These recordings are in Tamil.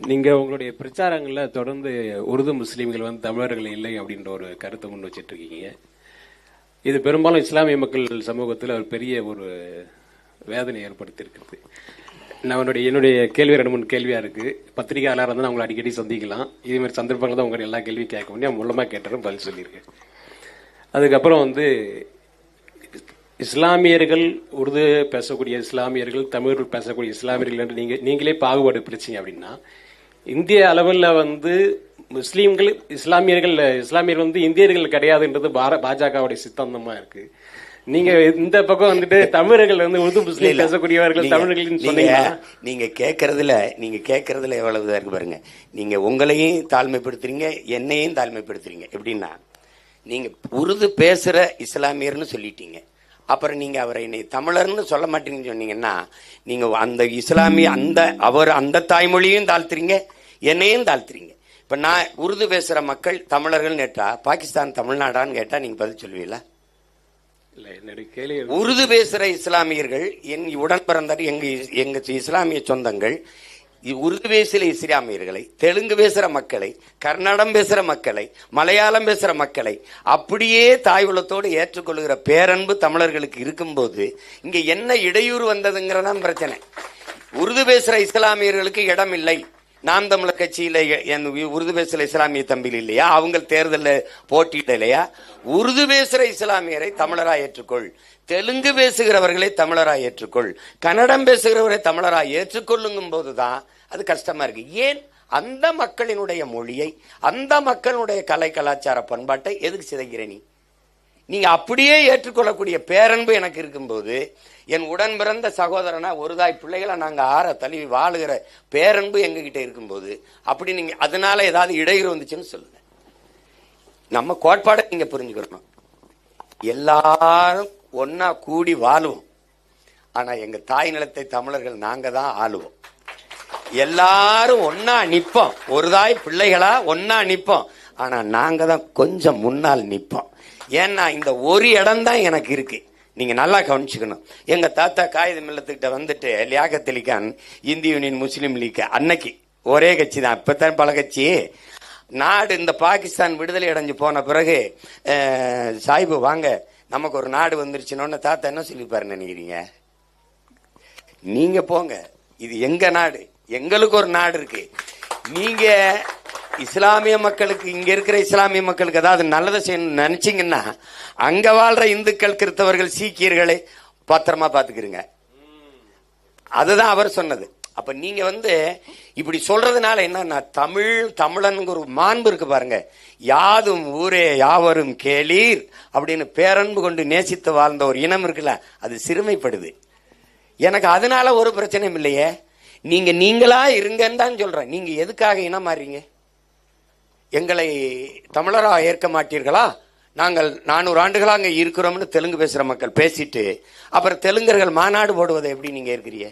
நீங்க உங்களுடைய பிரச்சாரங்கள்ல தொடர்ந்து உருது முஸ்லீம்கள் வந்து தமிழர்கள் இல்லை அப்படின்ற ஒரு கருத்தை முன் வச்சிட்டு இருக்கீங்க. இது பெரும்பாலும் இஸ்லாமிய மக்கள் சமூகத்தில் ஒரு பெரிய ஒரு வேதனை ஏற்படுத்தியிருக்கிறது. என்னுடைய கேள்வி 2-3 கேள்வியா இருக்கு. பத்திரிகையாளர் வந்து உங்களை அடிக்கடி சந்திக்கலாம். இதே மாதிரி சந்தர்ப்பங்கள் தான் உங்க எல்லா கேள்வியும் கேட்க முடியும். மூலமா கேட்டாலும் பதில் சொல்லியிருக்கேன். அதுக்கப்புறம் வந்து இஸ்லாமியர்கள், உருது பேசக்கூடிய இஸ்லாமியர்கள், தமிழர்கள் பேசக்கூடிய இஸ்லாமியர்கள் என்று நீங்களே பாகுபாடு பிரிச்சிங்க அப்படின்னா, இந்திய அளவில் வந்து முஸ்லீம்கள் இஸ்லாமியர்கள் வந்து இந்தியர்கள் கிடையாதுன்றது பாஜகவுடைய சித்தாந்தமா இருக்கு. நீங்க இந்த பக்கம் வந்துட்டு தமிழர்கள் வந்து உருது முஸ்லீம் பேசக்கூடியவர்கள் தமிழர்கள் சொன்னீங்க. நீங்க கேட்கறதுல எவ்வளவு இருக்கு பாருங்க. நீங்க உங்களையும் தாழ்மைப்படுத்துறீங்க, என்னையும் தாழ்மைப்படுத்துறீங்க. எப்படின்னா, நீங்க உருது பேசுற இஸ்லாமியர்னு சொல்லிட்டீங்க. அப்புறம் நீங்க அவரை என்னை தமிழர்னு சொல்ல மாட்டீங்கன்னு சொன்னீங்கன்னா, நீங்க அந்த இஸ்லாமிய அந்த தாய்மொழியும் தாழ்த்துறீங்க, என்னையும் தாழ்த்துறீங்க. இப்ப நான் உருது பேசுற மக்கள் தமிழர்கள் கேட்டா பாகிஸ்தான் தமிழ்நாடான்னு கேட்டா நீங்க பதில் சொல்லுவீங்களா? உருது பேசுற இஸ்லாமியர்கள் என் உடன் பிறந்தார், எங்க இஸ்லாமிய சொந்தங்கள் உருது பேசுற இஸ்லாமியர்களை, தெலுங்கு பேசுற மக்களை, கன்னடம் பேசுற மக்களை, மலையாளம் பேசுற மக்களை அப்படியே தாய் உள்ளத்தோடு ஏற்றுக்கொள்கிற பேரன்பு தமிழர்களுக்கு இருக்கும்போது இங்க என்ன இடையூறு வந்ததுங்கிறதான் பிரச்சனை. உருது பேசுற இஸ்லாமியர்களுக்கு இடம் இல்லை. நாம் தமிழர் கட்சியில உருது பேசுற இஸ்லாமிய தம்பிகள் இல்லையா? அவங்க தேர்தலில் போட்டியிடலையா? உருது பேசுற இஸ்லாமியரை தமிழராய் ஏற்றுக்கொள், தெலுங்கு பேசுகிறவர்களை தமிழராய் ஏற்றுக்கொள், கன்னடம் பேசுகிறவரை தமிழராய் ஏற்றுக்கொள்ளுங்கும் போதுதான் அது கஷ்டமா இருக்கு. ஏன் அந்த மக்களினுடைய மொழியை, அந்த மக்களுடைய கலை கலாச்சார பண்பாட்டை எதுக்கு சிதைக்கிற நீங்க அப்படியே ஏற்றுக்கொள்ளக்கூடிய பேரன்பு எனக்கு இருக்கும்போது, என் உடன் பிறந்த சகோதரனா ஒரு தாய் பிள்ளைகளை நாங்க தழுவி வாழுகிற பேரன்பு எங்க கிட்ட இருக்கும்போது, அப்படி நீங்க அதனால ஏதாவது இடையூறு வந்துச்சுன்னு சொல்லுங்க. நம்ம கோட்பாடை நீங்க புரிஞ்சுக்கணும். எல்லாரும் ஒன்னா கூடி வாழுவோம். ஆனா எங்க தாய் நிலத்தை தமிழர்கள் நாங்க தான் ஆளுவோம். எல்லாரும் ஒன்னா நிப்போம், ஒரு தாய் பிள்ளைகளா ஒன்னா நிப்போம். ஆனா நாங்க தான் கொஞ்சம் முன்னால் நிப்போம். ஏன்னா இந்த ஒரு இடம் தான் எனக்கு இருக்கு. நீங்க நல்லா கவனிச்சுக்கணும். எங்க தாத்தா காகித மில்லத்துக்கிட்ட வந்துட்டு லியாகத் அலி கான், இந்திய யூனியன் முஸ்லீம் லீக், அன்னைக்கு ஒரே கட்சி தான், இப்பதான் பல கட்சி. நாடு இந்த பாகிஸ்தான் விடுதலை அடைஞ்சு போன பிறகு சாஹிபு வாங்க நமக்கு ஒரு நாடு வந்துருச்சுன்னு தாத்தா என்ன சொல்லிப்பாருன்னு நினைக்கிறீங்க? நீங்க போங்க, இது எங்க நாடு, எங்களுக்கு ஒரு நாடு இருக்கு. நீங்க இஸ்லாமிய மக்களுக்கு, இங்க இருக்கிற இஸ்லாமிய மக்களுக்கு ஏதாவது நல்லதை செய்யணும்னு நினைச்சீங்கன்னா அங்க வாழ்ற இந்துக்கள், கிறிஸ்தவர்கள், சீக்கியர்களை பத்திரமா பாத்துக்கிறீங்க. அதுதான் அவர் சொன்னது. அப்ப நீங்க வந்து இப்படி சொல்றதுனால என்னன்னா, தமிழன் ஒரு மாண்பு இருக்கு பாருங்க. யாதும் ஊரே யாவரும் கேளீர் அப்படின்னு பேரன்பு கொண்டு நேசித்து வாழ்ந்த ஒரு இனம் இருக்குல்ல, அது சிறுமைப்படுது. எனக்கு அதனால ஒரு பிரச்சனையும் இல்லையே. நீங்களா இருங்கன்னு தான் சொல்றேன். நீங்க எதுக்காக இனம் மாறீங்க? எங்களை தமிழரா ஏற்க மாட்டீர்களா? நாங்கள் 400 ஆண்டுகளா அங்க இருக்கிறோம்னு தெலுங்கு பேசுற மக்கள் பேசிட்டு அப்புறம் தெலுங்கர்கள் மாநாடு போடுவதை எப்படி நீங்க இருக்கிறீங்க?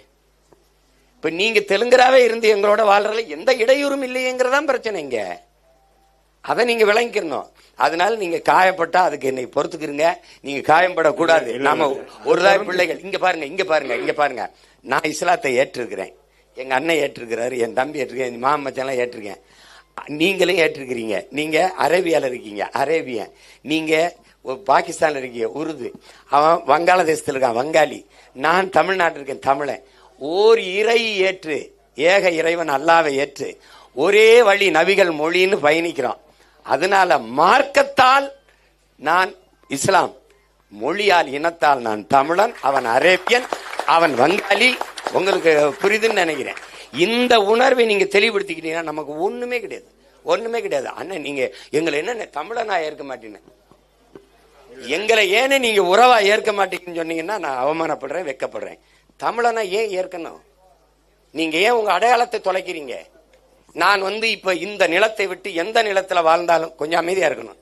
இப்ப நீங்க தெலுங்கராவே இருந்து எங்களோட வாழ்றதுல எந்த இடையூறும் இல்லையேங்கிறதான் பிரச்சனை இங்க. அதை நீங்க விளங்கிக்கணும். அதனால நீங்க காயப்பட்டா அதுக்கு என்னை பொறுத்துக்கிறீங்க. நீங்க காயப்படக்கூடாது. நாம ஒரு தாய் பிள்ளைகள். இங்க பாருங்க. நான் இஸ்லாத்தை ஏற்றிருக்கிறேன், எங்க அண்ணன் ஏற்றிருக்கிறாரு, என் தம்பி ஏற்றிருக்கேன், என் மாமன் மச்சான் ஏற்றிருக்கேன், நீங்களும் ஏற்றிருக்கிறீங்க. நீங்க அரேபியால இருக்கீங்க, அரேபியன். நீங்க பாகிஸ்தான்ல இருக்கீங்க, உருது. அவன் வங்காளதேசத்துல இருக்கான், வங்காளி. நான் தமிழ்நாட்டில் இருக்கேன், தமிழன். ஓர் இறை ஏற்று, ஏக இறைவன் அல்லாவை ஏற்று ஒரே வழி நபிகள் மொழின்னு பயணிக்கிறோம். அதனால மார்க்கத்தால் நான் இஸ்லாம், மொழியால் இனத்தால் நான் தமிழன், அவன் அரேபியன், அவன் வங்காளி. உங்களுக்கு புரியுதுன்னு நினைக்கிறேன். இந்த உணர்வை நீங்க தெளிவுபடுத்திக்கிட்டீங்கன்னா நமக்கு ஒண்ணுமே கிடையாது. அண்ணன் நீங்க எங்களை என்ன தமிழனா ஏற்க மாட்டீங்க, எங்களை ஏன்னு நீங்க உறவா ஏற்க மாட்டீங்கன்னு சொன்னீங்கன்னா நான் அவமானப்படுறேன், வெக்கப்படுறேன். தமிழனா ஏன் ஏற்கணும்? நீங்க ஏன் உங்க அடையாளத்தை தொலைக்கிறீங்க? நான் வந்து இப்ப இந்த நிலத்தை விட்டு எந்த நிலத்துல வாழ்ந்தாலும் கொஞ்சம் அமைதியா இருக்கணும்.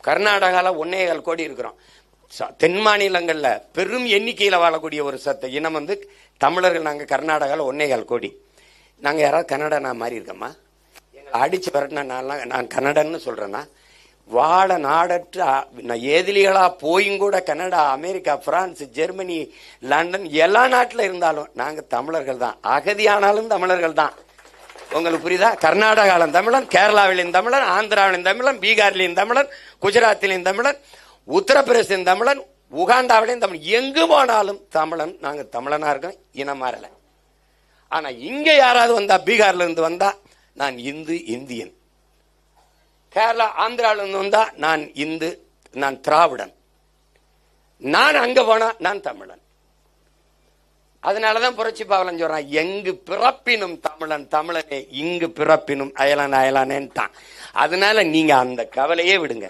கர்நாடகால 1.25 கோடி இருக்கிறோம். தென் மாநிலங்கள்ல பெரும் எண்ணிக்கையில வாழக்கூடிய ஒரு இனம் வந்து தமிழர்கள். நாங்க கர்நாடகால 1.25 கோடி. நாங்க யாராவது கன்னடனா மாறி இருக்கோமா? அடிச்சு வரட்டினா நான் கன்னடன்னு சொல்றேன்னா, வாழ நாடற்ற ஏதிலிகளா போயும் கூட Canada, America, France, Germany, London எல்லா நாட்டில் இருந்தாலும் நாங்க தமிழர்கள் தான். அகதியானாலும் தமிழர்கள் தான். உங்களுக்கு புரியுதா? கர்நாடகாவிலும் தமிழன், கேரளாவிலும் தமிழன், ஆந்திராவிலும் தமிழன், பீகார்லையும் தமிழன், குஜராத்திலையும் தமிழன், உத்தரப்பிரதேசத்தின் தமிழன், உகாண்டாவிலையும் தமிழ். எங்கு போனாலும் தமிழன். நாங்க தமிழனா இருக்கோம், இனம் மாறல. ஆனா இங்க யாராவது வந்தா, பீகார்ல இருந்து வந்தா நான் இந்தியன், கேரளா ஆந்திராவில இருந்து வந்தா நான் நான் திராவிடன், நான் அங்க போனா நான் தமிழன். அதனாலதான் புரட்சி பாவலன் சொல்றான், எங்கு பிறப்பினும் தமிழன் தமிழனே, இங்கு பிறப்பினும் அயலான் அயலானேன்ட்டான். அதனால நீங்க அந்த கவலையே விடுங்க.